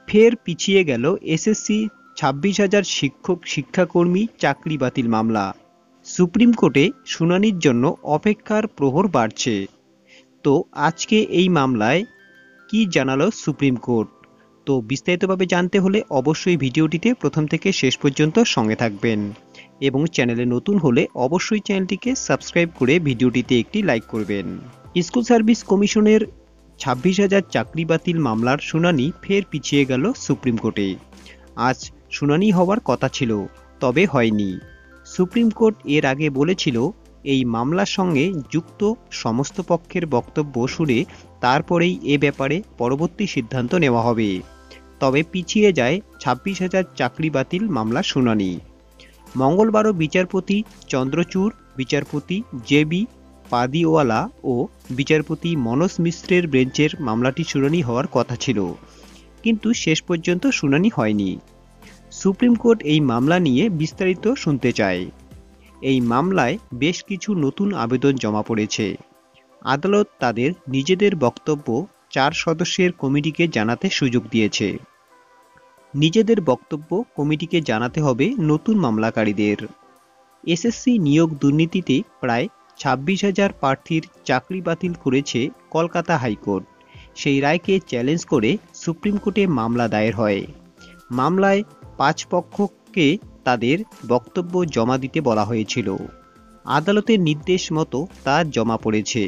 ফের পিছিয়ে গেল এসএসসি 26,000 শিক্ষক শিক্ষাকর্মী চাকরি বাতিল মামলা। সুপ্রিম কোর্টে শুনানির জন্য অপেক্ষার প্রহর বাড়ছে। তো আজকে এই মামলায় কি জানালো সুপ্রিম কোর্ট, তো বিস্তারিতভাবে জানতে হলে অবশ্যই ভিডিওটিতে প্রথম থেকে শেষ পর্যন্ত সঙ্গে থাকবেন এবং চ্যানেলে নতুন হলে অবশ্যই চ্যানেলটিকে সাবস্ক্রাইব করে ভিডিওটিতে একটি লাইক করবেন। স্কুল সার্ভিস কমিশনের 26,000 চাকরি বাতিল মামলার শুনানি ফের পিছিয়ে গেল সুপ্রিম কোর্টে। আজ শুনানি হওয়ার কথা ছিল, তবে হয়নি। সুপ্রিম কোর্ট এর আগে বলেছিল এই মামলার সঙ্গে যুক্ত সমস্ত পক্ষের বক্তব্য শুনে তারপরেই এ ব্যাপারে পরবর্তী সিদ্ধান্ত নেওয়া হবে। তবে পিছিয়ে যায় 26,000 চাকরি বাতিল মামলার শুনানি। মঙ্গলবারও বিচারপতি চন্দ্রচূড়, বিচারপতি জে.বি. পাদিওয়ালা ও বিচারপতি মনোজ মিশ্রের বেঞ্চের মামলাটি শুনানি হওয়ার কথা ছিল, কিন্তু শেষ পর্যন্ত শুনানি হয়নি। সুপ্রিম কোর্ট এই মামলা নিয়ে বিস্তারিত শুনতে চায়। এই মামলায় বেশ কিছু নতুন আবেদন জমা পড়েছে। আদালত তাদের নিজেদের বক্তব্য 4 সদস্যের কমিটিকে জানাতে সুযোগ দিয়েছে। নিজেদের বক্তব্য কমিটিকে জানাতে হবে নতুন মামলাকারীদের। এসএসসি নিয়োগ দুর্নীতিতে প্রায় 26,000 প্রার্থীর চাকরি বাতিল করেছে কলকাতা হাইকোর্ট। সেই রায়কে চ্যালেঞ্জ করে সুপ্রিম কোর্টে মামলা দায়ের হয়। মামলায় 5 পক্ষকে তাদের বক্তব্য জমা দিতে বলা হয়েছিল। আদালতের নির্দেশ মতো তা জমা পড়েছে,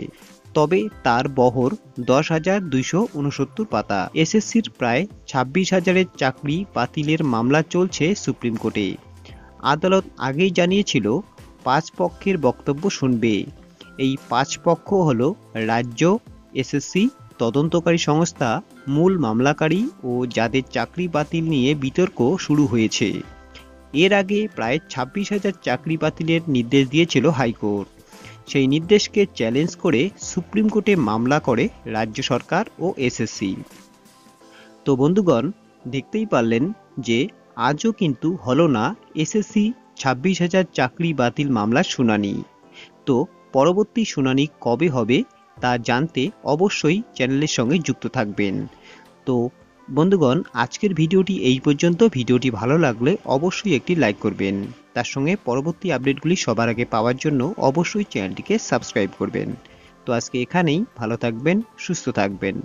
তবে তার বহর 10,269 পাতা। এসএসসির প্রায় 26,000 চাকরি বাতিলের মামলা চলছে সুপ্রিম কোর্টে। আদালত আগেই জানিয়েছিল 5 পক্ষের বক্তব্য শুনবে। এই 5 পক্ষ হল রাজ্য, এসএসসি, তদন্তকারী সংস্থা, মূল মামলাকারী ও যাদের চাকরি বাতিল নিয়ে বিতর্ক শুরু হয়েছে। এর আগে প্রায় 26,000 চাকরি বাতিলের নির্দেশ দিয়েছিল হাইকোর্ট। সেই নির্দেশকে চ্যালেঞ্জ করে সুপ্রিম কোর্টে মামলা করে রাজ্য সরকার ও এসএসসি। তো বন্ধুগণ, দেখতেই পারলেন যে আজও কিন্তু হলো না এসএসসি 26,000 চাকরি বাতিল মামলার শুনানি। তো পরবর্তী শুনানি কবে হবে তা জানতে অবশ্যই চ্যানেলের সঙ্গে যুক্ত থাকবেন। তো বন্ধুগণ, আজকের ভিডিওটি এই পর্যন্ত। ভিডিওটি ভালো লাগলে অবশ্যই একটি লাইক করবেন। তার সঙ্গে পরবর্তী আপডেটগুলি সবার আগে পাওয়ার জন্য অবশ্যই চ্যানেলটিকে সাবস্ক্রাইব করবেন। তো আজকে এখানেই, ভালো থাকবেন, সুস্থ থাকবেন।